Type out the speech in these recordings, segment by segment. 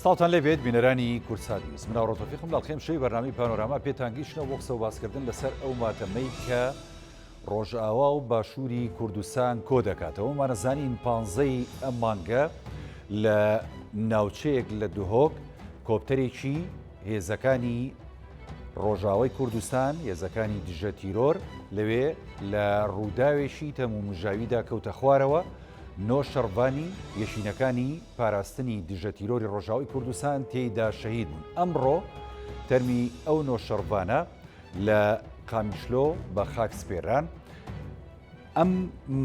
ساڵتان لەبێت بینەرانی کورسانی ویست مناو ڕۆتۆفیقم لاڵخێم شەوی بەرنامەی پانۆراما پێتانگەیشتنە بۆ قسە و باسکردن لەسەر ئەو ماتەمەی کە ڕۆژئاوا و باشووری کوردستان کۆ دەکاتەوە. مانەزانین 15 ئەم مانگە لە ناوچەیەک لە دوهۆک کۆپتەرێکی هێزەکانی ڕۆژاوای کوردستان، هێزەکانی دژە تیرۆر لەوێ لە ڕووداوێشی تەمومژاویدا کەوتە خوارەوە. نۆ شەڕبانی یەشینەکانی پاراستنی دژە تیرۆری ڕۆژاوای کوردستان تێیدا شەهید بوون. ئەمڕۆ تەرمی ئەو نۆ شەڕبانە لە قامیشلۆ بە خاک سپێران. ئەم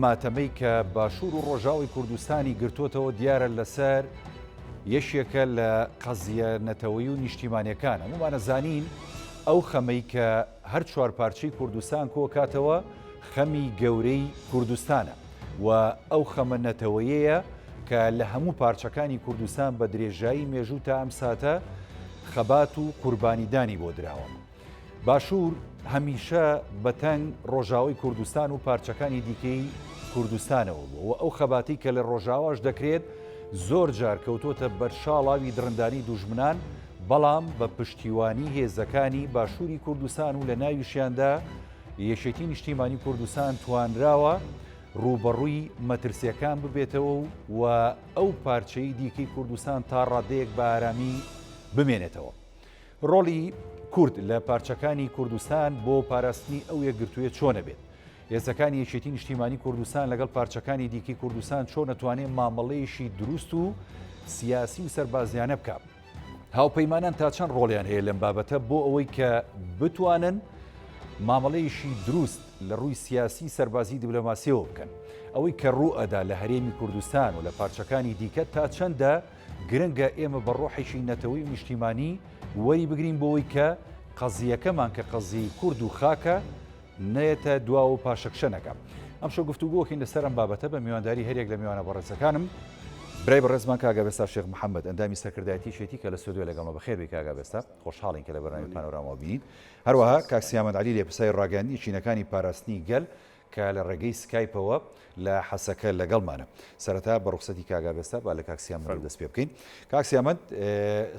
ماتەمەی کە باشوور و ڕۆژاوی کوردستانی گرتوتەوە دیارە لەسەر یەشێکە لە قەزیە نەتەوەی و نیشتیمانیەکانە. ومانەزانین ئەو خەمەی کە هەر چوار پارچەی کوردستان کۆکاتەوە خەمی گەورەی کوردستانە و ئەو خەمە نەتەوەیەیە کە لە هەموو پارچەکانی کوردستان بە درێژایی مێژوو تا ئەم ساتە خەبات و قوربانیدانی بۆ دراوە. باشوور هەمیشە بەتەنگ ڕۆژاوای کوردستان و پارچەکانی دیکەی کوردستانەوە بوو و ئەو خەباتی کە لە ڕۆژاواش دەکرێت زۆر جار کەوتۆتە بەرشاڵاوی درڕندانی دوژمنان، بەڵام بە پشتیوانی هێزەکانی باشووری کوردستان و لە ناویشیاندا یەشێتی نیشتیمانی کوردستان توانراوە ڕوبەڕووی مەترسیەکان ببێتەوە و ئەو پارچەی دیکەی کوردستان تا ڕادەیەک بە ئارامی بمێنێتەوە. ڕۆڵی کورد لە پارچەکانی کوردستان بۆ پاراستنی ئەو یەکگرتوویە چۆنە بێت؟ هێزەکانی یەکێتی نیشتیمانی کوردستان لەگەڵ پارچەکانی دیکەی کوردستان چۆن نەتوانێت مامەڵەیەشی دروست و سیاسی و سەربازیانە بکات؟ هاوپەیمانان تا چەند ڕۆڵیان هەیە لەم بابەتە بۆ ئەوەی کە بتوانن مامەڵەیەشی دروست لە ڕووی سیاسی سەربازی دیبلۆماسیەوە بکەن؟ ئەوەی کە ڕوو ئەدا لە هەرێمی کوردستان و لە پارچەکانی دیکە تا چەندە گرنگە ئێمە بە ڕۆحێکی نەتەوەی و نیشتیمانی وەری بگرین بۆەوەی کە قەزیەکەمان کە قەزی کورد و خاکە نێتە دواوە و پاشەکشەنەکە. ئەم شەو گفتوگۆکەین لەسەر ئەم بابەتە بە میوانداری هەرێک لە میوانە بەڕێزەکانم. برای بەڕێزمان کاگا بێستا شێخ محەممەد ئەندامی سەرکردایەتی شێتی کە لە سودوێ لەگەڵمە بەخێربی کاگا بێستا خۆشحاڵین کە لە بەرنامەی پانۆراما بینین. هەروەها کاکسیامەد عەلی لێپرسای ڕاگەاندنی چینەکانی پاراستنی گەل کە لە ڕێگەی سکایپەوە لە حەسەکە لەگەڵمانە. سەرەتا بە ڕوخسەتی کاگا بێستا با لە کاکسیامەد دەست پێ بکەین. کاکسیامەد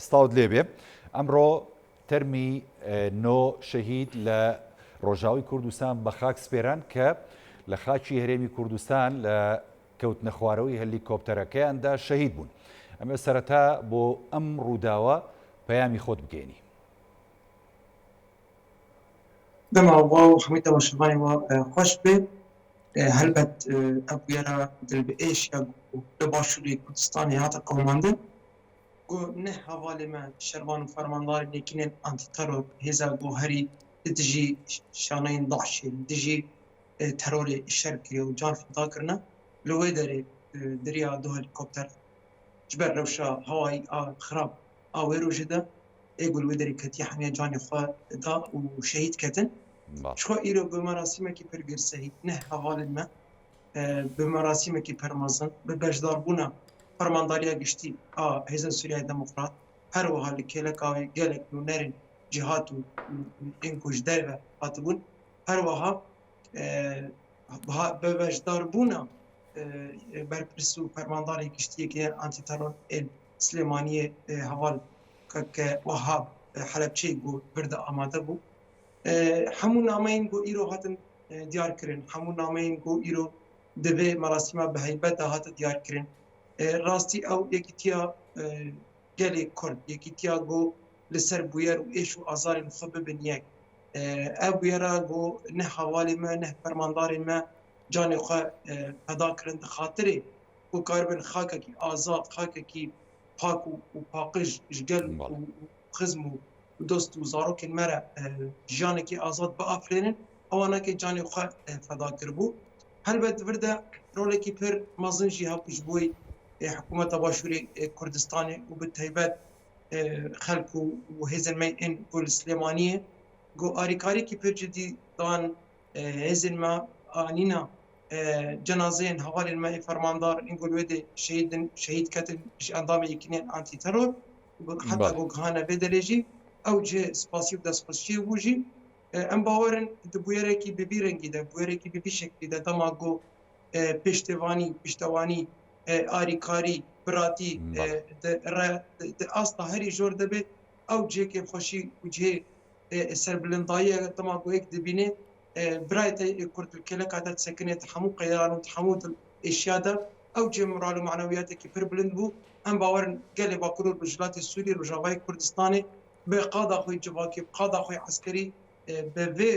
ستاوت لێبێ. ئەمڕۆ تەرمی نۆ شەهید لە ڕۆژاوی کوردستان بە خاک سپێران کە لە خاکی هەرێمی کوردستان لە کەوتنە خوارەوەی هەلیکۆپتەرەکەیاندا شەهید بوون. ئەمە سەرەتا بۆ ئەم ڕووداوە پەیامی خۆت بگەینی. دەماوە و هەمووی تەماشاوانەوە خۆش بێت. هەلبەت ئەو بویانە دڵبئێشیا لە باشووری کوردستانی هاتە قەوماندن گۆ نە هەواڵێمە شەرمان و فەرمانداری نێکینێن ئانتیتەرۆر هێزە گۆهەری دژی شانەین داعشێ دژی تەرۆری شەرکی و جان فداکردنە لەوێ دەرێ دریا دو هەلیکۆپتەر ji ber rewşa hawayî a xirab a wê rojê de ê gul wê derê ketiye hemiye canê xwe da û şehîd ketin. Ji xwe îro bi merasîmekî pir girsehî neh hevalên me bi merasîmekî pir mezin bi bejdarbûna fermandariya giştî a Hêzên Sûriyayê Demokrat her wiha li kêleka wê gelek nûnerên cîhat û ên ku ji derve hatibûn her wiha bi bejdarbûna berpirs û fermandarê giştiyekî antîteror ên Silêmaniyê heval ke Wehab Helepçeyê got bir de amade bû. Hemû nameyên got îro hatin diyarkirin. Hemû nameyên got îro di vê merasîma bi heybet de hatin diyarkirin. Rastî ew yekîtiya gelê Kurd, yekîtiya got li ser bûyer û êş û azarên xwe bibin yek. Ev bûyera got neh hevalê me, neh fermandarên me canê xwe peda kirin di xatirê û karibin xakekî azad, xakekî pak û paqij ji gel û xizm û dost û zarokên me re jiyanekî azad biafrênin, ewa neke canê xwe feda kiribû. Helbet vir de rolekî pir mezin jî hebû ji bo hikûmeta Başûrê Kurdistanê û bi taybet xelk û hêzên me ên Gul Silêmaniyê got alîkariyekî pir cidî dan hêzên me anîna cenazeyên hevalên me ê fermandar ên gul wê de şehîd ketin ji endamê yekînên antîteror heta got gihane vê derê jî ew cih spasî û destxweşiyê bû jî em bawerin di bûyerekî bi vî rengî de bûyerekî bi vî şeklî de dema got pêştevanî ئاریکاری براتی ئاستا هەری زۆر دەبێت ئەو جێکێ خۆشی جێ سەربلنداییە دەماگوەیەک دەبینێ برایتە کورتکێلە کاتە سەکنێت هەموو قەیران و هەموو ئێشیادا ئەو جێ مۆرال و معنەویاتێکی پڕ بلند بوو ئەم باوەرن گەلێ باکوور و ژلاتی سووری ڕۆژاوای کوردستانی بێ قادا خۆی جوواکی قادا خۆی عسکەری بە vê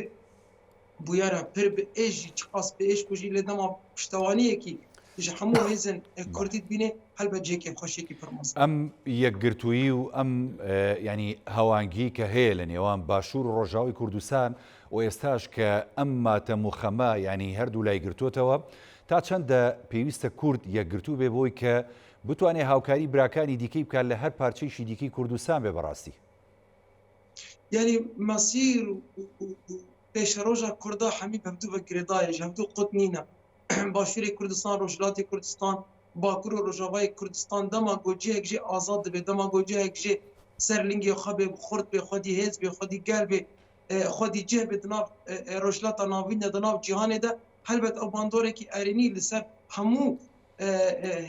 bûyera pir bi êjî çiqas bi êş kujî lê dema piştewaniyekî ji hemû hêzin Kurdî dibîne helbet cêkê xweşekî pir mez. ئەم یەکگرتووی و ئەم ینی هەوانگی کە هەیە لە نێوان باشوور و ڕۆژاوی کوردستان و ئێستاش کە ئەم ماتەم و خەمە ینی هەردوو لای گرتوتەوە تا چەندە پێویستە کورد یەکگرتوو بێ بۆی کە بتوانێت هاوکاری براکانی دیکەی بکات لە هەر پارچەیشی دیکەی کوردستان بێ بەڕاستی. یعنی مەسیر پێشەڕۆژە کووردا هەمی هەفتوو بە گرێدایە هەفتوو قوت نینە باشووری کوردستان ڕۆژهەڵاتی کوردستان باکوور و ڕۆژاوای کوردستان دەما گۆجەیەک ژێ ئازاد دەبێت دەما گۆجەیەک ژێ سەرلنگی خەبێ خورد بێ خودی هێز بێ خودی گەل بێ خودی جێ بێ دناو ڕۆژهەڵاتە ناوینە دەناو جیهانێدا هەلبەت ئەو باندۆرێکی ئەرێنی لەسەر هەموو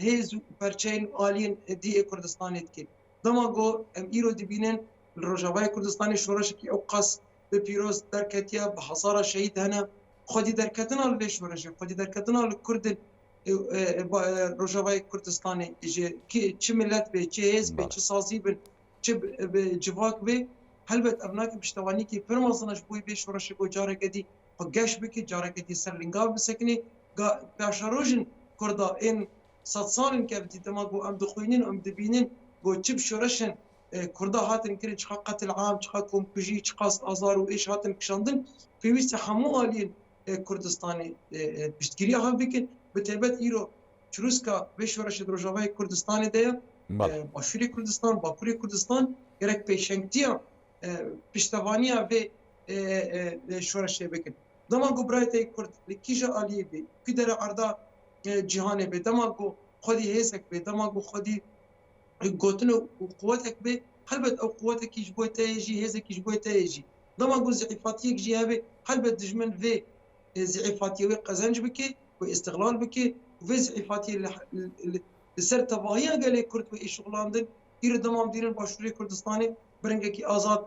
هێز و پەرچەین ئالین دیئێ کوردستانێت کرد دەما گۆ ئەم ئیرۆ دبینن ڕۆژاوای کوردستانی شۆڕشێکی ئەو قەس به پیروز درکتیا به هزار شهید هنه خودی درکتنا لش ورشه خودی درکتنا لکرد روجاوای کردستانی که چه ملت به چه حزب به چه سازی به چه جواک به هلبت ابناک پشتوانی که فرمازنش بوی به شورش گو جاره کدی و گش بکی جاره کدی سر لنگاو بسکنی باشروجن کردا این 100 سالن که بدیدما گو ام دخوینین ام دبینین گو چه شورشن کردا هاتن کردن چقا قتل عام چقا کمکوژی چقا آزار و ایش هاتن کشاندن پیوست همو آلین کردستانی پشتگیری ها بکن به تبت ایرو چروسکا به شورش روجاوای کردستانی ده باشوری کردستان باکوری کردستان گرک پیشنگتیا پشتوانیا به شورش بکن دما گو برایت کرد لکیجا آلیه بی کدر عرضا جهانه به دما گو خودی هیزک به دما گو خودی گوتن و قوتك به هلبت او قوتك يجبوي تايجي هزك يجبوي تايجي ضما قول زعيفاتيك جي هبه هلبت دجمن في زعيفاتي قزنج بكي واستغلال بكي وفي زعيفاتي لسر تباهيا قال كرد واي شغلاندن ير ضمام ديرن باشوري كردستاني برنگكي ازاد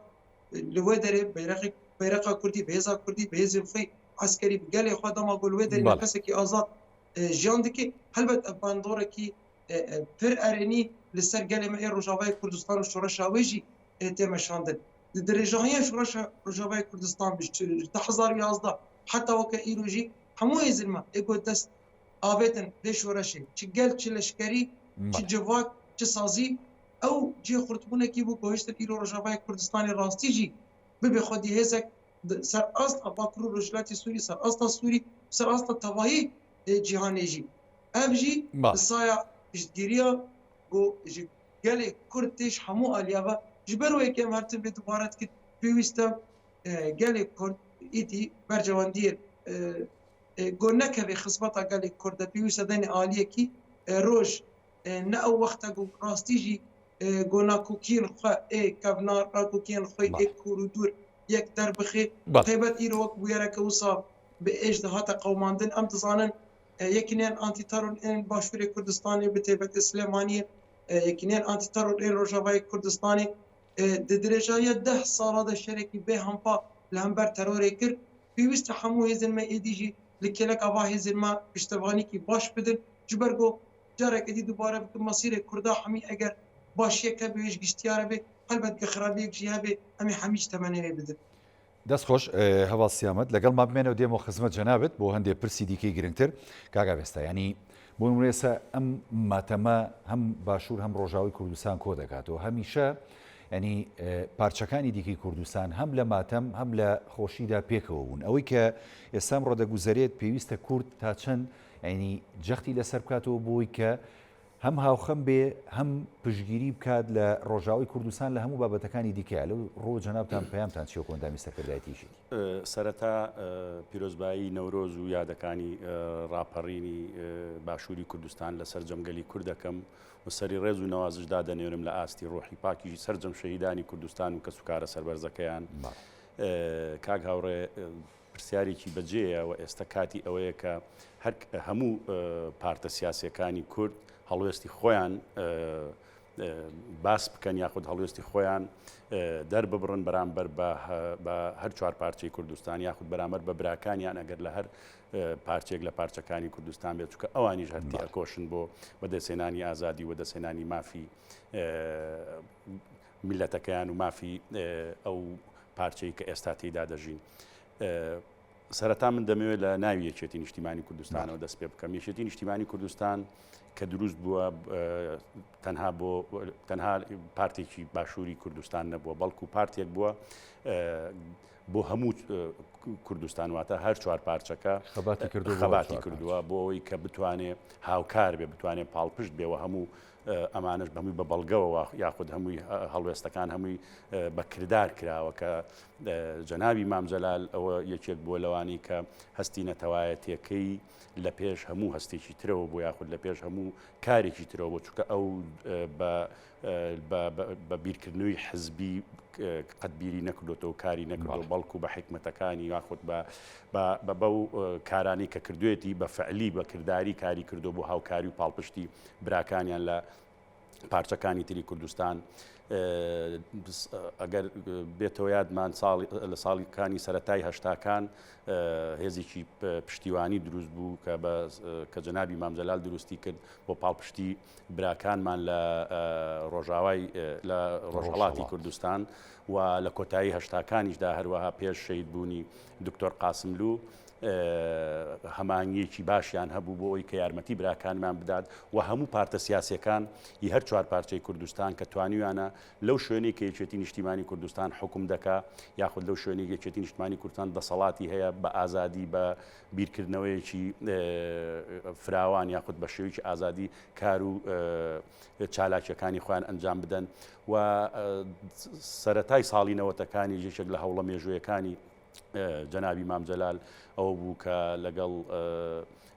لودري بيرقا كردي بهزا كردي بهز في عسكري قال خو ضما قول ودري نفسكي ازاد جاندكي هلبت باندوركي پر ارني لسر قال ما روجاوای کردستان و شورش اویجی تمشاندن درجه‌های شورش روجاوای کردستان بیش 2011 حتی وقت ایروجی همه زلمه اگه دست آبتن به شورشی چه گل چه لشکری چه جواد چه سازی او جی خرطبونه کی بو گوشت ایرو روجاوای کردستان راستی جی به خودی هزک سر اصل باکرو رجلاتی سوری سر اصل سوری سر اصل تواهی جهانی جی افجی سایا اشتگیریا گو گله کردش همو آلیابا جبر و یکم هر تبی دوبارت که پیوسته گله کرد ایدی برجواندیر گو نکوی خدمتا گله کرد پیوسته دن آلیه کی روش نه او وقت گو راستیجی گو ناکوکین خو کبنار ناکوکین خو کورودور یک در بخی قیبت ایرو وقت بیاره که وصا به اجدهات قوماندن ام تزانن یکینین آنتی ترور این باشوری کردستانی به تیبت اسلامانی یکینین آنتی ترور این روجاوای کردستانی درجه 10 ساله ده شرکی به همپا لهمبر تروری کرد پیوست همو هزن ما ایدیجی لکلک آوا هزن ما پشتوانی کی باش بدن جبرگو جارک ادی دوباره به مسیر کردا همی اگر باشیه که بیش گشتیاره به البته که خرابی جیه به همی همیش تمنی بدن دەست خۆش هەوا سیامەت لەگەڵ ما بمێنەوە دێمەوە خزمەت جەنابێت بۆ هەندێک پرسی دیکەی گرنگتر کاگا بێستا ینی بۆ نمونێسە ئەم ماتەمە هەم باشوور هەم ڕۆژاوی کوردستان کۆ دەکاتەوە هەمیشە ینی پارچەکانی دیکەی کوردستان هەم لە ماتەم هەم لە خۆشیدا پێکەوە بوون ئەوەی کە ئێستام ڕۆدەگوزارێت پێویستە کورد تا چەند ینی جەختی لەسەر بکاتەوە بۆی کە هەم هاوخەم بێ هەم پشگیری بکات لە ڕۆژاوی کوردستان لە هەموو بابەتەکانی دیکە لەو ڕۆ جەنابتان پەیامتان چیە کۆندامی سەرکردایەتیشی سەرەتا پیرۆزبایی نەورۆز و یادەکانی ڕاپەڕینی باشووری کوردستان لەسەر جەمگەلی کوردەکەم و سەری ڕێز و نەوازشدا دەنێرم لە ئاستی ڕۆحی پاکیژی سەرجەم شەهیدانی کوردستان و کە سوکارە سەربەرزەکەیان کاک هاوڕێ پرسیارێکی بەجێیە و ئێستا کاتی ئەوەیە کە هەموو پارتە سیاسیەکانی کورد هەڵوێستی خۆیان باس بکەن یاخود هەڵوێستی خۆیان دەرببڕن بەرامبەر بە هەر چوار پارچەی کوردستان یاخود بەرامبەر بە براکانیان ئەگەر لە هەر پارچێک لە پارچەکانی کوردستان بێت چکە ئەوانیش هەرتی ئەکۆشن بۆ بەدەستێنانی ئازادی و دەستێنانی مافی میلەتەکەیان و مافی ئەو پارچەی کە ئێستا تێیدا دەژین. سەرەتا من دەمەوێت لە ناوی یەکێتی نیشتیمانی کوردستانەوە دەست پێ بکەم. یەکێتی نیشتیمانی کوردستان کە دروست بووە تەنها پارتێکی باشووری کوردستان نەبووە، بەڵکو پارتێک بووە بۆ هەموو کوردستان واتە هەر چوار پارچەکە خەباتی کردووە بۆ ئەوەی کە بتوانێت هاوکار بێ، بتوانێت پاڵپشت بێەوە هەموو ئەمانش هەمووی بە بەڵگەوە یاخود هەمووی هەڵوێستەکان هەمووی بە کردار کراوە کە جەنابی مامجەلال ئەوە یەکێک بووە لەوانی کە هەستی نەتەوایەتیەکەی لە پێش هەموو هەستێکی ترەوە بۆ یاخود لە پێش هەموو کارێکی ترەوە بۆ چونکە ئەو بە بیرکردنەوەی حزبی قەتبیری نەکردوێتەوە کاری نەکردەوە بەڵکو بە حکمەتەکانی یاخود بە بەو کارانی کە کردوێتی بە فعلی بە کردداری کاری کردو بۆ هاوکاری و پاڵپشتی براکانیان لە پارچەکانی تری کوردستان. ئەگەر بێتەوە یادمان لە ساڵیکانی سەرەتای هەشتاکان هێزێکی پشتیوانی دروست بوو کە جەنابی مامجەلال دروستی کرد بۆ پاڵپشتی براکانمان لە ڕۆژاوای لە ڕۆژهەڵاتی کوردستان و لە کۆتایی هەشتاکانیشدا هەروەها پێش شەیدبوونی دکتۆر قاسملوو هەمانگیەکی باشیان هەبوو بۆ ئەوی کە یارمەتی براکانمان بدات و هەموو پارتە سیاسیەکان هەر چوار پارچەی کوردستان کە توانیویانە لەو شوێنەی کە یەکێتی نیشتیمانی کوردستان حکوم دەکا یاخود لەو شوێنەی یەکێتی نیشتیمانی کوردستان دەسەڵاتی هەیە بە ئازادی بە بیرکردنەوەیەکی فراوان یاخود بە شێوەیەکی ئازادی کار و چالاکیەکانی خۆیان ئەنجام بدەن و سەرەتای ساڵی نەوەتەکانی یەکێک لە هەوڵە مێژوویەکانی جەنابی مامجەلال ئەوە بوو کە لەگەڵ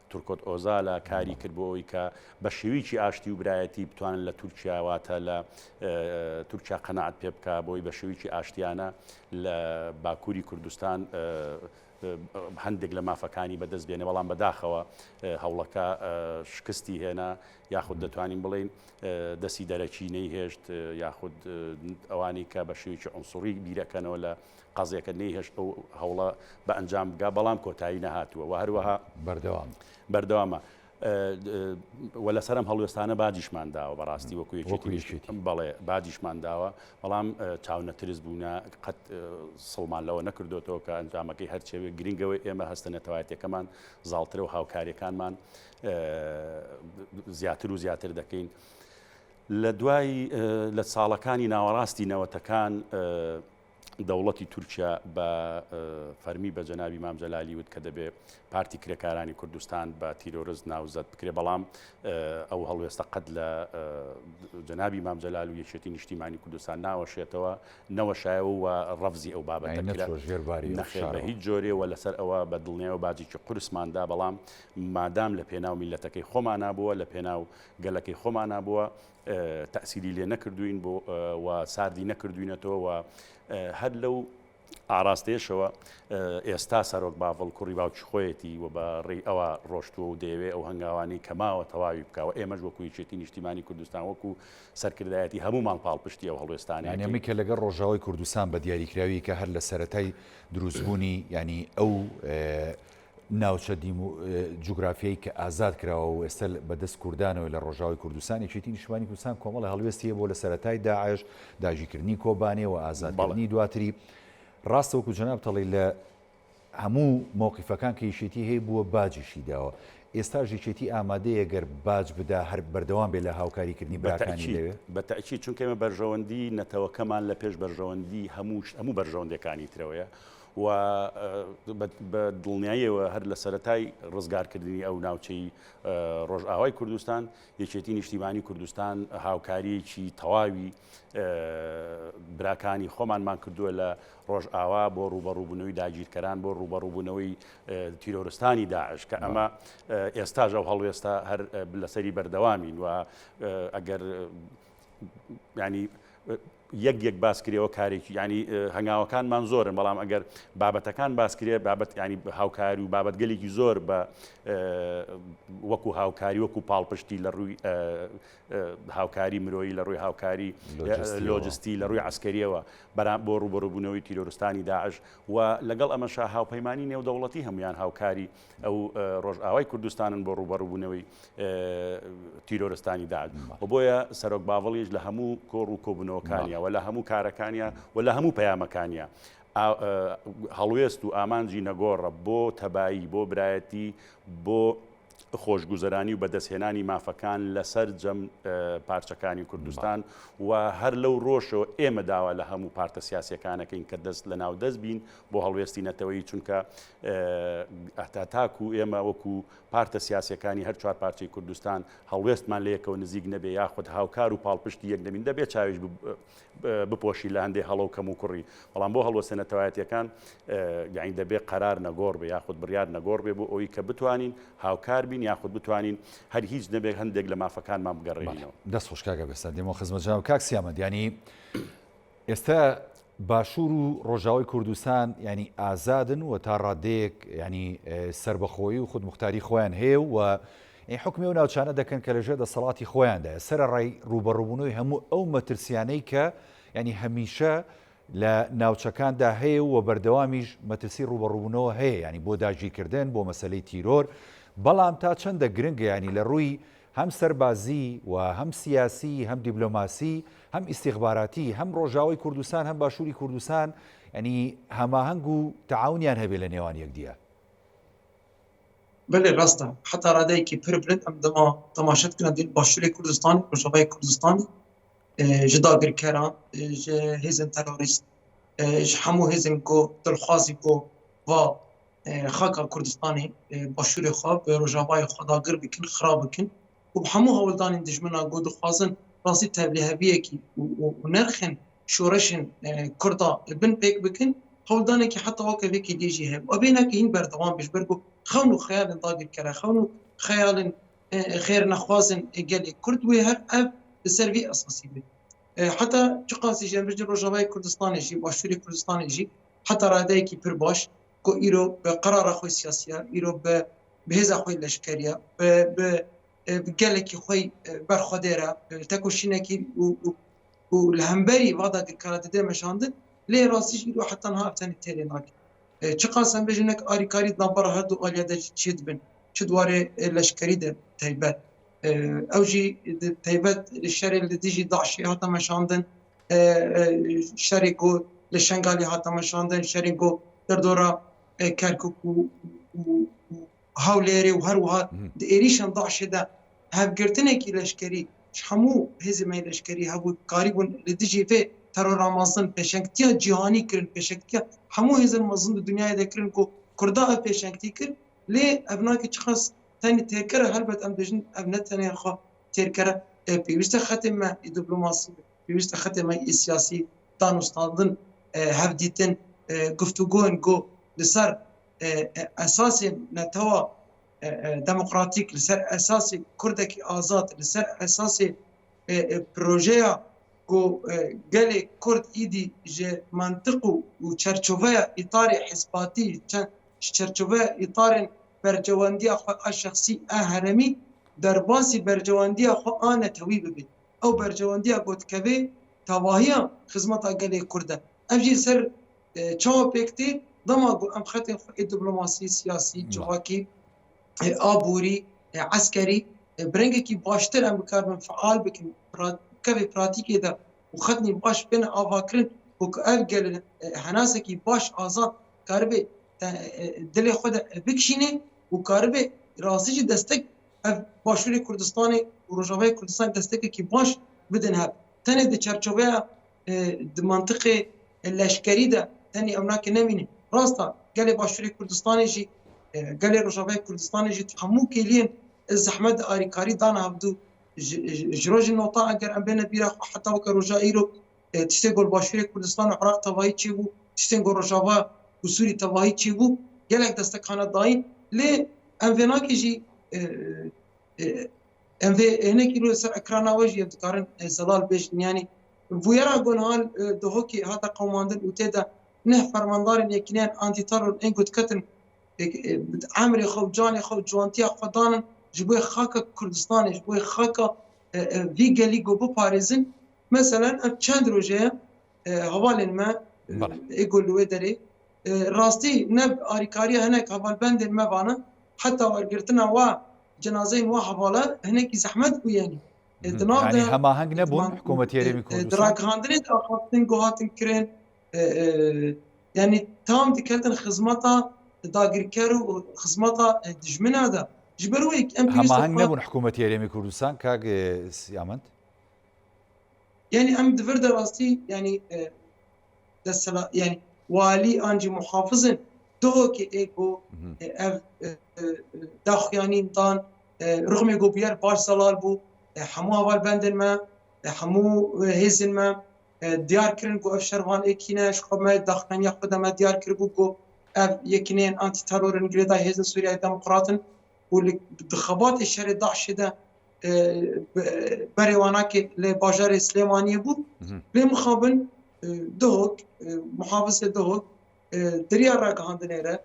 تورکۆت ئۆزالە کاری کرد بۆ ئەوی کە بە شێوەیەکی ئاشتی و برایەتی بتوانن لە تورکیا واتە لە تورکیا قەنەعەت پێ بکە بۆی بە شێوەیەکی ئاشتیانە لە باکووری کوردستان هەندێک لە مافەکانی بەدەست بێنێ بەڵام بەداخەوە هەوڵەکە شکستی هێنا یاخود دەتوانین بڵین دەستی دەرەکی نەیهێشت یاخود ئەوانی کە بە شێوەیەکی عنسوڕی بیرەکەنەوە لە قەزێکە نەیهێشت ئەو هەوڵە بە ئەنجام بگا بەڵام کۆتایی نەهاتووە و هەروەها بەردەوامە و لەسەرم هەڵوێستانە باجیشمان داوە بەڕاستی وەکو یەکێتی بەڵێ باجیشمان داوە بەڵام چاونەترس بوونە قەت سڵمان لەوە نەکردوێتەوە کە ئەنجامەکەی هەرچێوێ گرنگەوەی ئێمە هەستە نەتەوایەتەکەمان زاڵترە و هاوکاریەکانمان زیاتر و زیاتر دەکەین. لە دوای لە ساڵەکانی ناوەڕاستی نەوەتەکان دەوڵەتی تورکیا بە فەرمی بە جەنابی مامجەلالی وت کە دەبێ پارتی کرێکارانی کوردستان بە تیرۆرز ناوزەت بکرێ بەڵام ئەو هەڵوێستە قەت لە جەنابی مامجەلال و یەکێتی نیشتیمانی کوردستان ناوەشێتەوە نەوەشایەوە و ڕەفزی ئەو بابەتە نەخێر بە هیچ جۆرێ و لەسەر ئەوە بە دڵنیایەوە باجێکی قورسماندا بەڵام مادام لە پێناو میلەتەکەی خۆمان نابووە لە پێناو گەلەکەی خۆمان نابووە تەسیری لێ نەکردوین بۆ و ساردی نەکردوینەتەوە و هەر لەو ئاراستەیەشەوە ئێستا سەرۆک باڤڵ کوڕی باوکی خۆیەتی و بە ڕێی ئەوە ڕۆشتووە و دەیەوێ ئەو هەنگاوانی کەماوە تەواوی بکەوە ئێمەش وەکو یەکێتی نیشتیمانی کوردستان وەکو سەرکردایەتی هەمومان پاڵپشتی ئەو هەڵوێستانە ئەمە کە لەگەڵ ڕۆژاوای کوردستان بە دیاریکراوی کە هەر لە سەرەتای دروستبوونی ینی ئەو ناوچە جوگرافیایی کە ئازاد کراوە و ئێستا بەدەست کوردانەوە لە ڕۆژاوی کوردستان یەکێتی نیشتیمانی کوردستان کۆمەڵی هەڵوێستیە بۆ لە سەرەتای داعش داژیکردنی کۆبانێ و ئازادکردنی دواتری ڕاستە وەکو جەناب دەڵێ لە هەموو مووقیفەکان کە یەکێتی هەیە بووە باجیشی داوە ئێستا یەکێتی ئامادەیە گەر باج بدا هەر بەردەوام بێت لە هاوکاریکردنی براکانی لەوێ بەتەئکید چونکە ئێمە بەرژەوەندی نەتەوەکەمان لە پێش بەرژەوەندی هەموو بەرژەوەندەکانی ترەوەیە و بە دڵنیاییەوە هەر لە سەرەتای ڕزگارکردنی ئەو ناوچەی ڕۆژئاوای کوردستان یەکێتی نیشتیمانی کوردستان هاوکاریەکی تەواوی براکانی خۆمانمان کردووە لە ڕۆژئاوا بۆ ڕوبەڕووبوونەوەی داگیرکەران بۆ ڕوبەڕووبوونەوەی تیرۆرستانی داعش کە ئەمە ئێستاژ ئەو هەڵوێستا هەر لەسەری بەردەوامین و ئەگەر ینی یەک باسکرێەوە کارێکی ینی هەنگاوەکانمان زۆرن بەڵام ئەگەر بابەتەکان باسکرێ بابەت ینی هاوکاری و بابەتگەلێکی زۆر بە وەکو هاوکاری وەکو پاڵپشتی لە ڕووی هاوکاری مرۆیی لە ڕووی هاوکاری لۆجستی لە ڕووی عسکەریەوە بۆ ڕوبەڕووبوونەوەی تیرۆرستانی داعش و لەگەڵ ئەمەشا هاوپەیمانی نێودەوڵەتی هەمویان هاوکاری ئەو ڕۆژئاوای کوردستانن بۆ ڕوبەڕووبوونەوەی تیرۆرستانی داعش و بۆیە سەرۆک باوەڵیش لە هەموو کۆڕ و کۆبوونەوەکانیە و لە هەموو کارەکانیە و لە هەموو پەیامەکانیە هەڵوێست و ئامانجی نەگۆڕە بۆ تەبایی بۆ برایەتی بۆ خۆشگوزەرانی و بەدەستهێنانی مافەکان لەسەر جەم پارچەکانی کوردستان و هەر لەو ڕۆژەوە ئێمە داوا لە هەموو پارتە سیاسیەکانەکەین کە دەست لە ناو دەست بین بۆ هەڵوێستی نەتەوەی چونکە تاکو ئێمە وەکو پارتە سیاسیەکانی هەر چوار پارچەی کوردستان هەڵوێستمان لە یەکەوە نزیک نەبێ یاخود هاوکار و پاڵپشتی یەک دەبین دەبێت چاویش بپۆشی لە هەندێک هەڵە و کەم و کوڕی بەڵام بۆ هەڵوەستە نەتەوایەتیەکان یعنی دەبێت قەرار نەگۆڕ بێ یاخود بڕیار نەگۆڕ بێ بۆ ئەوەی کە بتوانین هاوکار بین یاخود بتوانین هەر هیچ نەبێت هەندێک لە مافەکانمان بگەڕێنینەوە. دەست خۆش کاکە بێستان دێمە خزمەتجانم کاک سیامەد ینی ئێستا باشوور و ڕۆژاوای کوردستان ینی ئازادن و تا ڕادەیەک ینی سربەخۆیی و خودمختاری خۆیان هەیە و حکمی و ناوچانە دەکەن کە لەژێر دەسەڵاتی خۆیاندایە سەرەڕای ڕوبەڕووبوونەوەی هەموو ئەو مەترسیانەی کە ینی هەمیشە لە ناوچەکاندا هەیە و بەردەوامیش مەترسی ڕوبەڕووبوونەوە هەیە ینی بۆ داگیرکردن بۆ مەسەلەی تیرۆر بەڵام تا چەندە گرنگە ینی لە ڕووی هەم سەربازی و هەم سیاسی هەم دیبلۆماسی هەم ئیستیخباراتی هەم ڕۆژاوای کوردستان هەم باشووری کوردستان ینی هەماهەنگ و تەعاونیان هەبێ لە نێوان یەکدیە. بله ڕاستە حتا ڕادەیەکی پر برند ئەم تەماشەت کردن باشووری کوردستان ڕۆژاوای کوردستانی ji dagirkeran ji hêzên terorîst ji hemû hêzên ku dilxwazî ku va xaka Kurdistanê başûrê xwe bi rojavayê xwe dagir bikin xirab bikin û bi hemû hewldanên dijmina ku dixwazin rastî tevlîheviyekî û nerxên şoreşên Kurda bin pêk bikin hewldanekî heta wakevekî dî jî heye bênekî hîn berdewam bê ji ber ku xewn û xeyalên dagirkere xewn û xeyalên xêr nexwazên gelê Kurd wê her ev li ser vî esasî bê heta çi qasî ji bircî Rojavayê Kurdistanê jî başûrê Kurdistanê jî heta radeyekî pir baş ku îro bi qerara xwe siyasiya îro bi hêza xwe leşkeriya bi gelekî xwe berxwedêre tekoşînekî û li hemberî vada dikara dide meşandin lê rastî jî îro heta niha ev tenê têrê nake çi qas em bêjin nek alîkarî navbera her du aliya de çê dibin çi dwarê leşkerî de taybet ew jî taybet şerê li dijî Daişê hata meşandin şerê ku li Şengalê hata meşandin şerê ku derdora Kerkûk û Hewlêrê û her wiha di êrîşan Daişê de hevgirtinekî leşkerî ji hemû hêzên me leşkerî hebû karî bûn li dijî vê terora mezin pêşengtiya cîhanî kirin pêşengtiya hemû hêzên mezin di dunyayê de kirin ku Kurda ev pêşengtî kir lê ev nakê çi qas tenê têrkere helbet em dibêjin ev ne tenê xwe têrkere pêwîst e xetê me dîplomasî pêwîst e xetê me siyasî danûstandin hevdîtin guftûgoyên ku li ser esasên netewa demokratîk li ser esasê Kurdekî azad li ser esasê projeya ku gelê Kurd îdî ji mantiq û çerçoveya îtarê hizbatî çerçoveya îtarên bercewandiya xwe a şexsî a heremî derbasî bercewandiya xwe a netewî bibe ew bercewandiya gotkevê tevahiya xizmeta gelê Kurd e ev jî ser çawa pêk tê dema ku em xetên xwe diplomasî siyasî civakî aborî eskerî bi rengekî baştir em bikarbin feal bikin kevê pratîkê de û xetnî baş bên avakirin ku ev gelin henasekî baş azad karibe dilê xwe de bikişîne û karibe rastî jî destek ev başûrê Kurdistanê û Rojavayê Kurdistanê destekekî baş bidin hev tenê di çerçoveya di mantiqê leşkerî de tenê ew nake nemîne rasta gelê başûrê Kurdistanê jî gelê Rojavayê Kurdistanê jî hemû kêliyên zehmet alîkarî dana hevdû ji rojên nota eger em bêne bîra heta weke roja îro tiştê gol başûrê Kurdistan û Iraq tevahî çêbû tiştên gol Rojava û Sûrî tevahî çêbû gelek destek hane dayîn lê em vê nakê jî em vê hinek îro ser ekrana we jî ev dikarin zelal bêjin yanî فويرا جونال دهوكي هذا قوماندن وتدا نه فرماندار يكنان انتي ترور انكو تكتن عمري خو جاني خو جوانتي خدان جبوي خاكا كردستان جبوي خاكا فيجا ليجو بو باريزن مثلا چند روجه حوالن ما يقول له دري راستي نب اريكاريا هناك حوال بند ما بانا حتى ورقرتنا وا جنازين وا حواله هناك زحمت يعني يعني هما هنگ نبون حكومة يريمي كردستان دراك هاندريت اخوتن جوهاتن كرين يعني تام دكلتن خدمتا داگرکر خدمتا دجمن هذا جبرويك ام بي هما هنگ نبون حكومة يريمي كردستان كاغ سيامنت يعني ام دفرد راستي يعني دسلا يعني والي انجي محافظن دوكي ايكو اف داخياني انتان رغم يقو بيار باش سلال بو حمو اول بندن ما حمو هيزن ما ديار كرن قو اف شروان ايكيناش خب ما داخيان ياخد ما ديار كربو قو اف يكنين انتي ترور انجليدا هيزن سوريا ديمقراطن والخبات الشهر 11 ده بريواناكي لباجار سليمانية بو لمخابن دهوك محافظ دهوك دريا راك هاندنيرا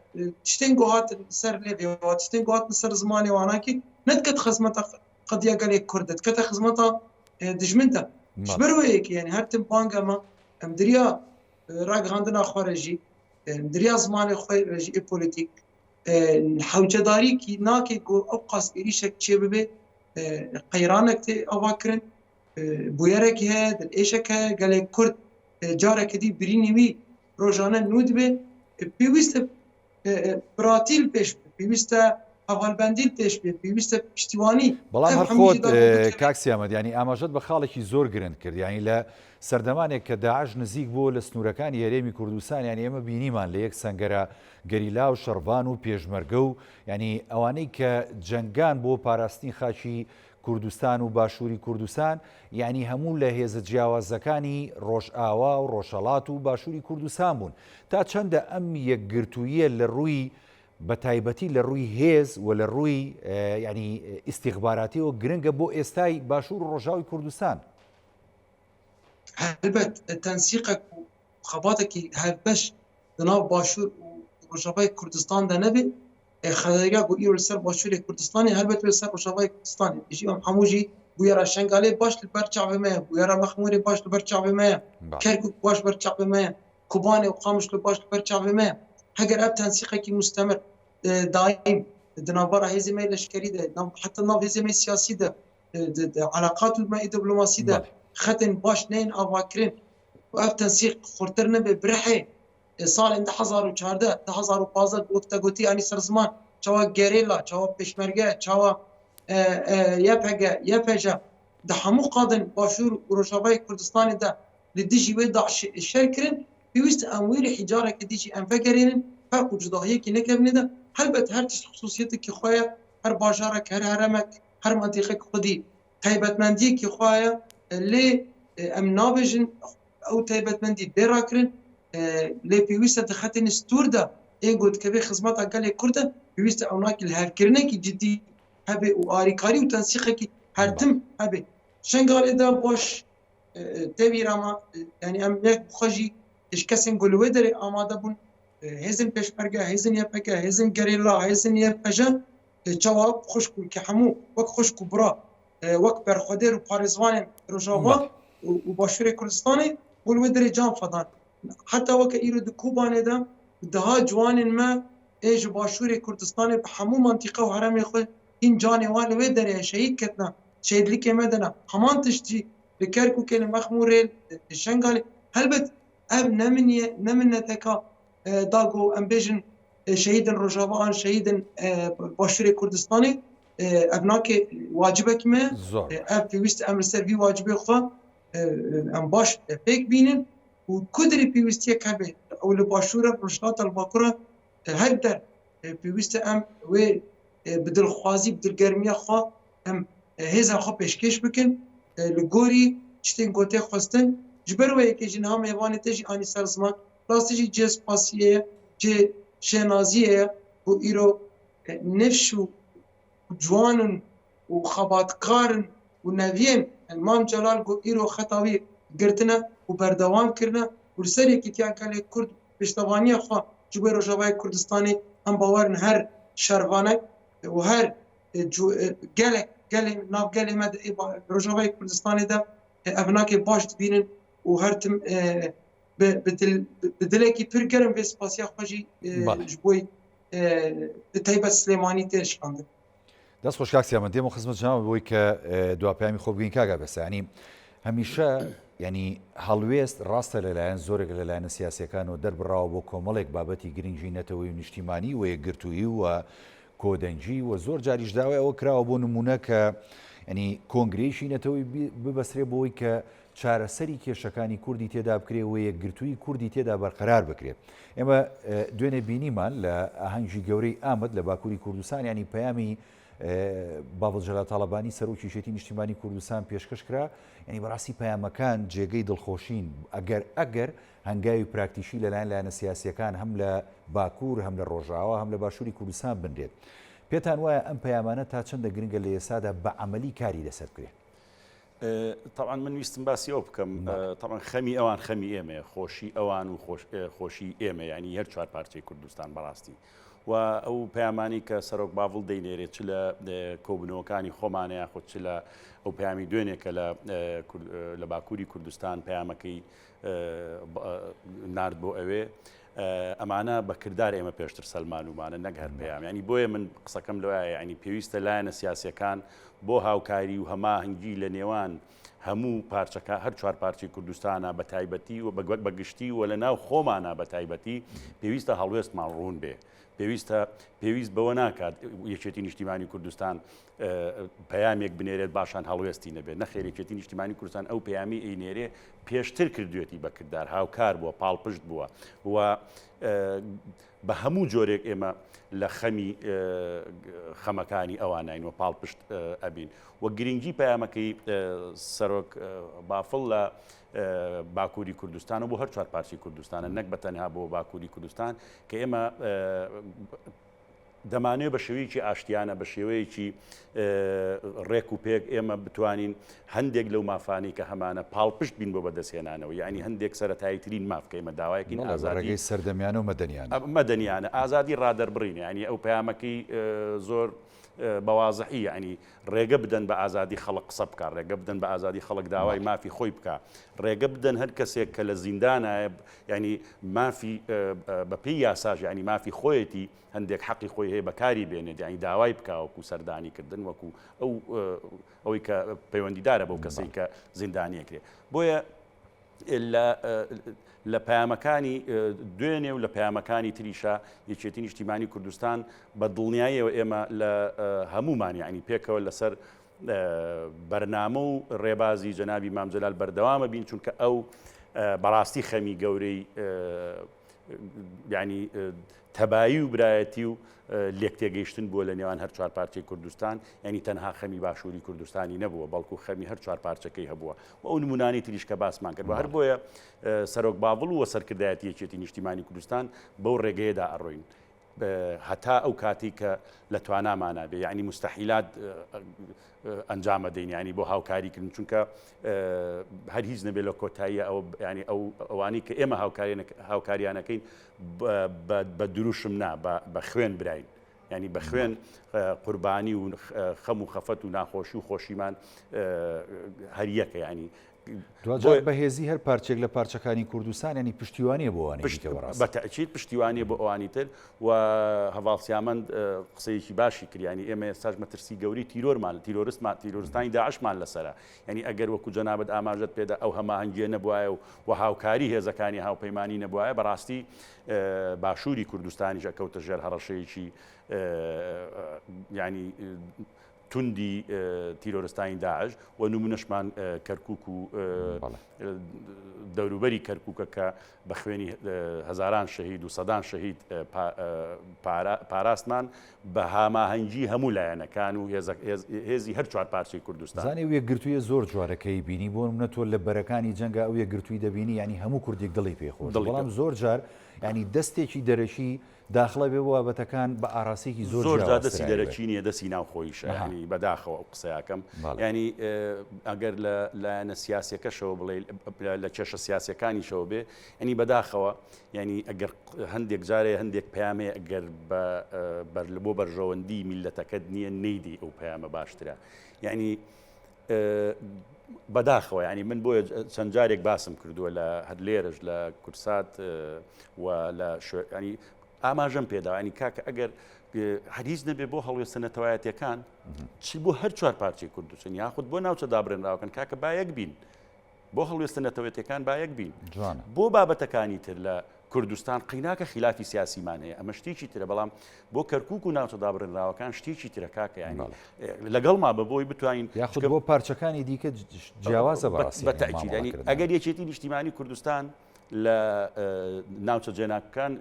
تشتنقو هات سر ليفيو تشتنقو هات سر زماني واناكي ندكت خزمتا قد يقال كردت كتا خزمتا دجمنتا شبرويك يعني هرتم بانجا ما دريا راك هاندنا خارجي دريا زماني خارجي بوليتيك حوجداري كي ناكي جو اوقاس اريشك تشببه قيرانك تي اواكرن بويرك هاد الايشك قال كرد جارك دي بريني وي روجانا نودبه بيوست براتيل بيش بيوست اول بنديل بيش بيوست پشتیوانی بەڵام هەر خۆت کاکسی ئەمەد ینی ئاماژەت بە خاڵێکی زۆر گرنگ کرد ینی لە سەردەمانێک کە داعش نزیک بۆ لە سنوورەکانی هەرێمی کوردستان ینی ئێمە بینیمان لە یەک سەنگەرە گەریلا و شەڕبان و پێشمەرگە و ینی ئەوانەی کە جەنگان بۆ پاراستنی خاچی کوردستان و باشووری کوردستان ینی هەموو لە هێزە جیاوازەکانی ڕۆژئاوا و ڕۆژهەڵات و باشووری کوردستان بوون تا چەندە ئەم یەکگرتوویە لە ڕووی بە تایبەتی لە ڕووی هێز و لە ڕووی ینی ئیستیخباراتی و گرنگە بۆ ئێستای باشوور و ڕۆژاوی کوردستان هەلبەت تەنسیقك و خەباتێکی هەربەش لەناو باشوور و ڕۆژاوای کوردستاندا نەبێ خەدەریا بۆ ئیرۆ لەسەر باشووری کوردستانی هەلبەت لەسەر ڕۆژاوای کوردستانی ژی ئەم هەمووژی بویێرە شەنگالێ باش لەبەر چاوێ مەیە بویێرە مەخموورێ باش لەبەر چاوێ مەیە کەرکووک باش بەر چاوێ مەیە کوبانێ و قامشلۆ باش لەبەر چاوێ مەیە هەگەر ئەم تەنسیقێکی مستەمر دائم دنابرة هزيمة لشكري ده حتى ناف هزيمة سياسي ده علاقات الماء دبلوماسي ده ختن باش نين أواكرين وأف تنسيق خورترنا ببرحة صار عند 2014 2015 وقت قلتي يعني سر زمان شوا جريلا شوا بشمرجة شوا يبهجة ده حمو قادن باشور وروشاباي كردستاني ده لديجي ويدا الشركرين بيوست أمويل حجارة كديجي أنفكرين فرق وجداهية كي نكبني ده هلبت هر تشت خصوصيتك كي خويا هر باجارك هر هرمك هر منطقك خدي تايبت مندي كي خويا لي ام نابجن او تايبت مندي بيراكرن لي بيويستا دختن ستوردا ايغوت كبي خدمات قال كرده بيويستا اوناك الهركرنك جدي هبي واريكاري وتنسيقك هرتم هبي شنغال دا باش تبيراما يعني ام يك بخجي ايش كسن قولوا دري اماده بون هزن پشمرگه هزن یپکه هزن گریلا هزن یپجه جواب خوش کو که همو وقت خوش کو برا وقت برخودر و پارزوان روجاوا و باشور کردستانی ولو در جام فدان حتی وقت ایرو د کوبانه ده ده جوان ما ايج باشور کردستانی به همو منطقه و حرم خود این جانوان و در شهید کتنا شهید لیک مدنا همان تشتی لکرکو کل مخمور شنگال هلبت اب نمنه تکا داغو امبيجن شهيد الرجاوان شهيد باشور كردستاني ابناك واجبك ما اب بيست امر سيرفي واجبي خو ام باش بيك بينن وكدري بيستي كبه او لباشور رشات الباكره هدر بيست ام و بدل خوازي بدل گرميه خو ام هزا خو پیشکش بکن لگوری چتین گوته خواستن جبر و یک جنها میوان تجی آنی سرزمان راستش جس پاسیه جه شنازیه و ایرو نفشو جوانن و خباتکارن و نوین امام جلال گو ایرو خطاوی گرتنە و بەردەوامکردنە و سەرێکیتیان کەلێ کورد پێشتەوانیە خوا ji bo Rojavayê Kurdistanê em bawerin her şervanek û her gelek nav gelê me de Rojavayê Kurdistanê de evnakê baş dibînin û her tim bi dilekî pir gerim vê spasiya xwe jî ji bo taybet Silêmanî tê şikandin. دەست خۆشکاکسیا من دێمە خزمەت جناوە بۆی کە دواپیامی خۆ بگەین کاگا بەسە ینی هەمیشە ینی هەڵوێست ڕاستە لەلایەن زۆرێک لەلایەنە سیاسەکان و دەربڕاوە بۆ کۆمەڵێک بابەتی گرنگی نەتەوەی و نیشتیمانی و یەکگرتووی و کۆدەنجی و زۆر جاریش داوای ئەوە کراوە بۆ نمونە کە ینی کۆنگرێشی نەتەوەی ببەسرێ بۆی کە چارەسەری کێشەکانی کوردی تێدا بکرێ و یەکگرتووی کوردی تێدا بەرقەرار بکرێت. ئێمە دوێنێ بینیمان لە ئاهەنگی گەورەی ئامد لە باکووری کوردستان ینی پەیامی باڵ جەلال تاڵەبانی سەرۆکی شێتی نیشتیمانی کوردستان پێشکەش کرا ینی بەڕاستی پەیامەکان جێگەی دڵخۆشین ئەگەر هەنگاوی پراکتیشی لەلایەن لایەنە سیاسیەکان هەم لە باکوور هەم لە ڕۆژاوە هەم لە باشووری کوردستان بنرێت. پێتان وایە ئەم پەیامانە تا چەندە گرنگە لە ئێسادا بە عەمەلی کاری لەسەر بکرێت؟ طبعا من ویستم باسی ئەو بکەم طبعا خەمی ئەوان خەمی ئێمە خۆشی ئەوان و خۆشی ئێمە ینی هەر چوار پارچەی کوردستان بەڕاستی و ئەو پەیامانی کە سەرۆک باوڵ دەینێرێت چ لە کۆبنەوەکانی خۆمانەیە خۆ چ لە ئەو پەیامی دوێنێکە لە باکووری کوردستان پەیامەکەی نارد بۆ ئەوێ ئەمانە بەکردار ئێمە پێشتر سەلمانومانە نەک هەر پەیام ینی بۆیە من قسەکەم لەوایە ینی پێویستە لایەنە سیاسیەکان بۆ هاوکاری و هەماهەنگی لە نێوان هەموو پارچەکە هەر چوار پارچەی کوردستانە بە تایبەتی و بەگشتی و لە ناو خۆمانە بە تایبەتی پێویستە هەڵوێستمان ڕوون بێ پێویست بەوە ناکات یەکێتی نیشتیمانی کوردستان پەیامێک بنێرێت باشان هەڵوێستی نەبێت نەخێر یەکێتی نیشتیمانی کوردستان ئەو پەیامی ئەینێرێ پێشتر کردوێتی بەکردار هاوکار بووە پاڵپشت بووە و بە هەموو جۆرێک ئێمە لە خەمی خەمەکانی ئەوانین و پاڵپشت ئەبین وە گرنگی پەیامەکەی سەرۆک بافڵ لە باکووری کوردستان و بۆ هەر چوار پارچی کوردستانە نەک بەتەنها بۆ باکووری کوردستان کە ئێمە دەمانێت بە شێوەیەکی ئاشتیانە بە شێوەیەکی ڕێک و پێک ئێمە بتوانین هەندێک لەو مافانی کە هەمانە پاڵپشت بین بۆ بەدەستێنانەوە یعنی هەندێک سەرەتاییترین مافکەیمە داوایەکین ئازادی سەردەمیانە و مەدەنیانە ئازادی ڕادەربڕینە ینی ئەو پەیامەکەی زۆر بەوازحی ینی ڕێگە بدەن بە ئازادی خەڵک قسە بکە ڕێگە بدەن بە ئازادی خەڵک داوای مافی خۆی بکە ڕێگە بدەن هەر کەسێک کە لە زیندانە ینی مافی بەپی یاساژ ینی مافی خۆیەتی هەندێک حەقی خۆی هەیە بەکاری بێنێت ینی داوای بکە وەکو سەردانیکردن وەکو ئەوەی کە پەیوەندیدارە بەو کەسەی کە زیندانیەکرێت بۆیە لە پەیامەکانی دوێنێ و لە پەیامەکانی تریشە یەکێتی نیشتیمانی کوردستان بە دڵنیاییەوە ئێمە لە هەمومانی ینی پێکەوە لەسەر بەرنامە و ڕێبازی جەنابی مام جەلال بەردەوامە بین چونکە ئەو بەڕاستی خەمی گەورەی ینی تەبایی و برایەتی و لێک تێگەیشتن بووە لە نێوان هەر چوار پارچەی کوردستان ینی تەنها خەمی باشووری کوردستانی نەبووە بەڵکو خەمی هەر چوار پارچەکەی هەبووە و ئەو نمونانی تریش کە باسمان کرد هەر بۆیە سەرۆک باوڵ و سەرکردایەتی یەکێتی نیشتیمانی کوردستان بەو ڕێگەیەدا ئەڕۆین هەتا ئەو کاتی کە لە توانامانە بێ یعنی مستحیلات ئەنجامە دەین ینی بۆ هاوکاریکردن چونکە هەر هیچ نەبێت لە کۆتاییە ئەو ینی ئەوانی کە ئێمە هاوکاریانەکەین بە دروشم نا بە خوێن براین ینی بە خوێن قوربانی و خەم و خەفەت و ناخۆشی و خۆشیمان هەریەکە ینی دوجار بەهێزی هەر پارچێک لە پارچەکانی کوردستان ینی پشتیوانیە بۆ ئەوانی بە تەئکید پشتیوانیە بۆ ئەوانی تر و هەواڵسیامەند قسەیەکی باشی کریانی ئێمە ئێستاش مەترسی گەوری تیرۆرستانی داعشمان لەسەرە ینی ئەگەر وەکو جەنابەت ئاماژەت پێدا ئەو هەماهەنگیە نەبوایە و هاوکاری هێزەکانی هاوپەیمانی نەبوایە بەڕاستی باشووری کوردستانیش ئەکەوتە ژێر هەڕەشەیەکی ینی توندی تیرۆرستانی داعش و نمونەشمان کەرکووک و دەوروبەری کەرکووکە کە بە خوێنی هەزاران شەهید و سەدان شەهید پاراستمان بە هەماهەنگی هەموو لایەنەکان و هێزی هەر چوار پارچەی کوردستان زانێ و یەکگرتوویە زۆر جوارەکەی بینی بۆ نمونە تۆ لە بەرەکانی جەنگا ئەو یەکگرتووی دەبینی ینی هەموو کوردێک دڵی پێخۆش بەڵام زۆر جار ینی دەستێکی دەرەشی داخڵە بێ بابەتەکان بە ئاراسێکی زۆر جا دەسی دەرەچینیە دەسی ناوخۆیشە ینی بەداخەوە قسەیاکەم ینی ئەگەر لایەنە سیاسەکەشەوە بڵێ لە کێشە سیاسەکانیشەوە بێ ینی بەداخەوە ینی ئەگەر هەندێک جارێ هەندێک پامێ ئەگەر بۆ بەرژەوەندی میلەتەکەت نییە نەیدی ئەو پامە باشترە ینی بەداخەوە ینی من بۆیە چەند جارێک باسم کردووە لە هەر لێرەش لە کورسات و لە ینی ئاماژەم پێدا ینی کاکە ئەگەر هەریز نەبێ بۆ هەڵوێستە نەتەوایەتیەکان چی بۆ هەر چوار پارچەی کوردستان یاخود بۆ ناوچە دابڕێنراوەکەن کاکە بایەک بین بۆ هەڵوێستە نەتەوەیەتیەکان بایەک بین بۆ بابەتەکانی تر لە کوردستان قیناکە خلافی سیاسیمان هەیە ئەمە شتێکی ترە بەڵام بۆ کەرکووک و ناوچە دابڕێنراوەکان شتێکی ترە کاکە ینی لەگەڵ ما بەبۆی بتوانین یاخود بۆ پارچەکانی دیکە جیاوازە بەتەکید ینی ئەگەر یەکێتی نیشتیمانی کوردستان لە ناوچە جێناکەکان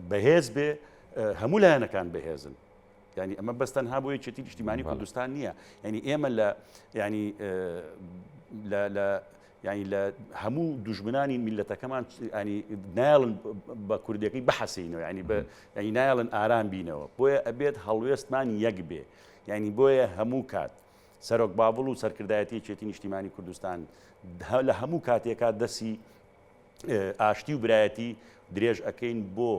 بەهێز بێ هەموو لایەنەکان بەهێزن ینی ئەمە بەستەنها بۆ یەکێتی نیشتیمانی کوردستان نییە ینی ئێمە لە ینی ینی لە هەموو دوژمنانی میلەتەکەمان ینی نایڵن بە کوردەکەی بەحەسینەوە ینی ینی نایڵن ئارام بینەوە بۆیە ئەبێت هەڵوێستمان یەک بێ ینی بۆیە هەموو کات سەرۆک بابڵ و سەرکردایەتی یەکێتی نیشتیمانی کوردستان لە هەموو کاتێکا دەسی ئاشتی و برایەتی درێژ ئەەکەین بۆ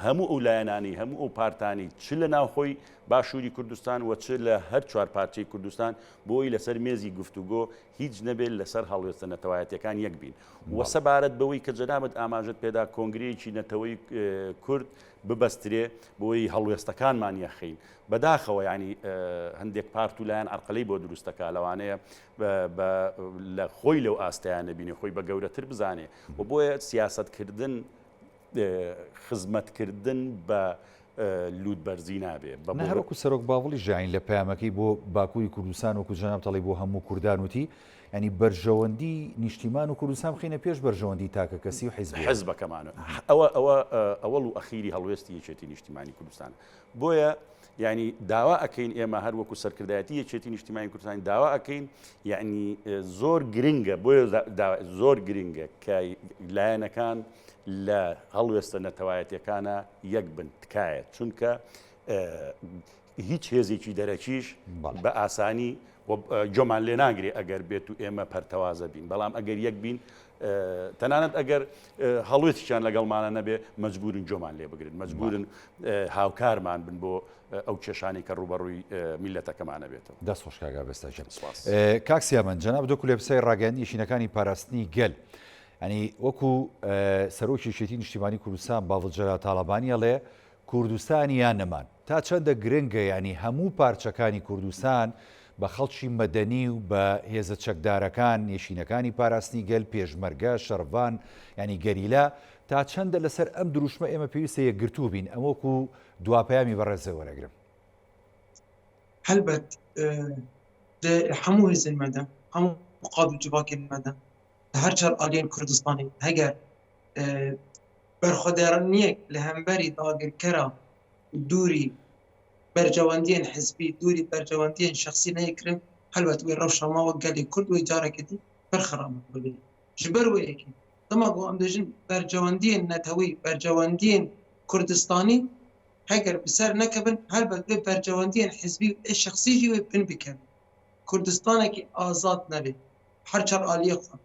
هەموو ئەو لایەنانی هەموو ئەو پارتانی چ لە ناوخۆی باشووری کوردستان و چ لە هەر چوار پارچەی کوردستان بۆی لەسەر مێزی گفتوگۆ هیچ نەبێت لەسەر هەڵوێستە نەتەوایەتیەکان یەک بین وە سەبارەت بەوەی کە جەنابەت ئاماژت پێدا کۆنگرەیەکی نەتەوەی کورد ببەسترێ بۆی هەڵوێستەکانمان یەخین بەداخەوە ینی هەندێک پارت و لایەن ئەرقەلەی بۆ دروستەکە لەوانەیە لە خۆی لەو ئاستەیان نەبینێ خۆی بە گەورەتر بزانێ و بۆیە سیاسەتکردن خزمەتکردن بە لوودبەرزی نابێ هەروەکو سەرۆک باوڵی ژین لە پامەکەی بۆ باکووری کوردستان وەکو جەنابتەڵی بۆ هەموو کوردان وتی ینی بەرژەوەندی نیشتیمان و کوردستان بخینە پێش بەرژەوەندی تاکە کەسی و حیزبەکەمانە ئەوە ئەوەڵ و ئەخیری هەڵوێستی یەکێتی نیشتیمانی کوردستان بۆیە ینی داوا ئەەکەین ئێمە هەر وەکو سەرکردایەتی یەکێتی نیشتیمانی کوردستان داوا ئەەکەین یعنی زۆر گرنگە بۆیە زۆر گرنگە کە لایەنەکان لە هەڵوێستە نەتەوایەتیەکانە یەک بن تکایە چونکە هیچ هێزێکی دەرەکیش بە ئاسانی جۆمان لێ ناگرێ ئەگەر بێت و ئێمە پەرتەوازە بین بەڵام ئەگەر یەک بین تەنانەت ئەگەر هەڵوێتیشان لەگەڵمانە نەبێ مەجبورن جۆمان لێ بگرن مەجبورن هاوکارمان بن بۆ ئەو کێشانی کە ڕوبەڕووی میلەتەکەمانە بێتەوە دەست خۆشکاگا بەستاژێن کاکسیامەن جەناب دۆ لێبسای ڕاگەیاندنی یەشینەکانی پاراستنی گەل ینی وەکو سەرۆکی یەکێتی نیشتیمانی کوردستان باڵجەرا تاڵەبانیەڵێ کوردستانیان نەمان تا چەندە گرنگە ینی هەموو پارچەکانی کوردستان بە خەڵکی مەدەنی و بە هێزە چەکدارەکان نێشینەکانی پاراستنی گەل پێشمەرگە شەڕڤان ینی گەریلا تا چەندە لەسەر ئەم دروشمە ئێمە پێویستە یەکگرتوو بین ئەمەوەکو دواپەیامی بەڕێزە وەرەگرم هەلبەت هەموو هێزن مەدە هەموو قاد و جوواکێن مەدە هەر چەر ئالین کوردستانی هەگەر بەرخۆدێڕنیەک لە هەمبەری داگیرکەرە دووری بەرجەوەندیان حزبی دووری بەرجەوەندیان شخصی نەیەکردن هەلبەت وی ڕەوشەماوە گەلی کورد وی جارێکەتی بەرخەڕامە ببێ ji ber wê yekî dema got em dibêjin bercewendiyên netewî bercewendiyên Kurdistanî heger bi ser nekebin helbet vê bercewendiyên hizbî ê şexsî jî wê bin bikevin Kurdistanekî azad nebe her çar aliyê xwe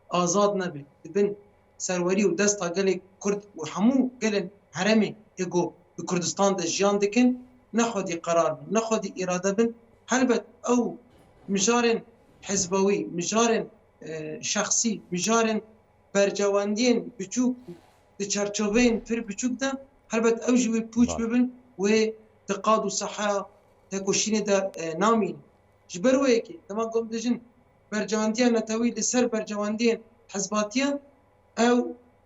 azad nebe dibin serwerî û desta gelê Kurd û hemû gelên heremê ê got bi Kurdistan de jiyan dikin nexwedî qerar bin nexwedî îrade bin helbet ew mijarên hizbewî mijarên şexsî mijarên bercewendiyên biçûk di çerçeveyên pir biçûk de helbet ew jî wê pûç bibin wê di qad û seheya tekoşînê de namînin ji ber wê yekê dema got dijin bercewendiya netewî li ser bercewendiyên hezbatiyan ew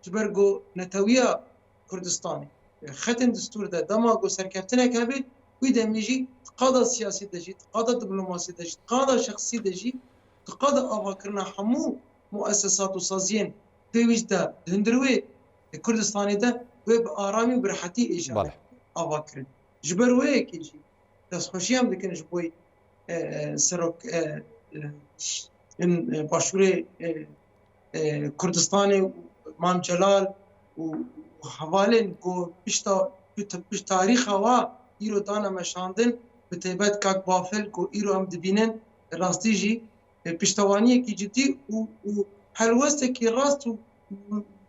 ji ber got netewiya Kurdistanê xetên distûr de dema got serkeftinek hebe wî demê jî qada siyasî de jî qada diplomasî de jî qada şexsî de jî qada avakirina hemû muessesat û saziyên pêwîst de hundirwê Kurdistanê de wê bi aramî û bi rehetî êja avakirin ji ber wê yekê jî destxweşiyam dikin ji bo serok başûrê Kurdistanê Mam Celal û hevalên ku pişta piş tarîxa wa îro dana meşandin bi taybet kak bafel ku îro em dibînin rastî jî piştewaniyekî cidî û helwestekî rast û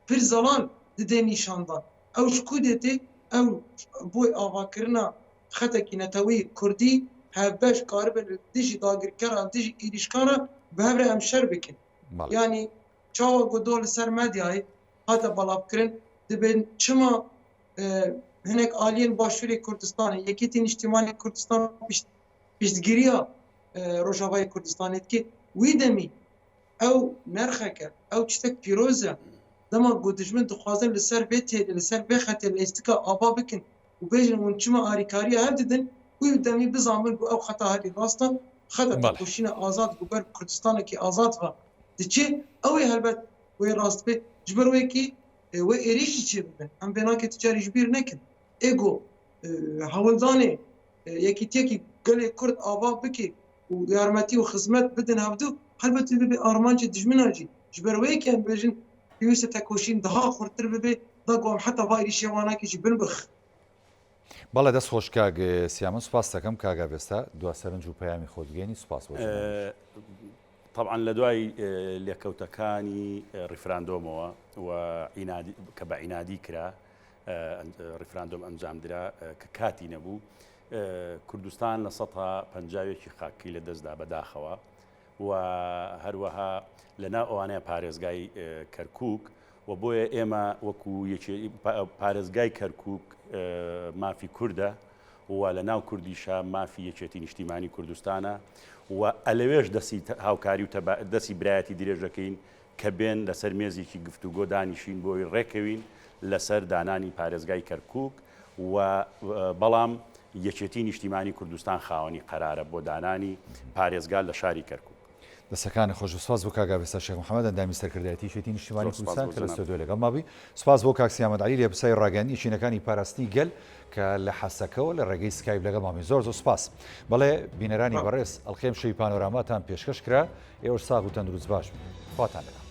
pir zelal dide nîşandan. Ew ji ku dêtê ew boy avakirina xetekî netewî Kurdî hevbeş karibin dijî dagirkeran dijî êrîşkana bi hev re em şer bikin. Yani çawa godo li ser medyayê hate belavkirin dibin çima hinek aliyên Başûrê Kurdistanê Yekîtîn Niştimanê Kurdistan piştgiriya Rojavayê Kurdistanê dike wî demî ew nerxeke ew tiştek pîroz e dema ku dijmin dixwazin li ser vê têdê li ser vê xetê lêstika ava bikin û bêjin hûn çima alîkariya hev didin wî demî bizamin ku ew xeta herî rast e xeta tekoşîna azad ku ber Kurdistanekî azad ve diçe ew ê helbet wê rast bê ji ber wekî wê êrişî çê bibin em vênakê ticarî ji bîr nekin ego hewildanê yekîtiyekî gelê Kurd ava bike û yarmetî û xizmet bidin hevdû helbetî bibe armançê dijmina jî ji ber wekî em bêjin pêwîst e tekoşîn daha xurttir bibe da ku em heta va êrişî wanekî jî bin bix. بەڵێ دەست خۆش کاگ سیامە سوپاس دەکەم کاگا بێستا دوا سەرنج و پەیامی خۆتگەێنی سوپاس بۆ طبعا لە دوای لێکەوتەکانی ڕیفراندۆمەوە و کە بە عینادی کرا ڕیفراندۆم ئەنجامدرا کە کاتی نەبوو کوردستان لە 150 خاکی لە دەستدا بەداخەوە و هەروەها لەنا ئەوانەیە پارێزگای کەرکووک و بۆیە ئێمە وەکو پارێزگای کەرکووک مافی کووردە و لە ناو کوردیشە مافی یەکێتی نیشتیمانی کوردستانە و ئەلەوێش دەستی هاوکاری و دەستی برایەتی درێژەکەین کە بێن لەسەر مێزێکی گفتوگۆ دانیشین بۆی ڕێکەوین لەسەر دانانی پارێزگای کەرکووک و بەڵام یەکێتی نیشتیمانی کوردستان خاوەنی قەرارە بۆ دانانی پارێزگا لە شاری کەرکووک. دەسەکانی خۆش سواز بۆ کاگا بێستا شێخ محەممەد ئەندامی سەرکردایەتی یەکێتی نیشتیمانی کوردستان کە لە ستۆدیۆ لەگەڵ مابی سواز بۆ کاک سیامەد عەلی لە پرسای ڕاگەیاندنی چینەکانی پاراستنی گەل کە لە حەسەکەەوە لە ڕێگەی سکایپ لەگەڵ مامی زۆر سوپاس. بەڵێ بینەرانی بەڕێز ئەڵخێم شەوی پانۆراماتان پێشکەش کرا ئێوە ساغ و تەندروست باش خواتان لەگەڵ.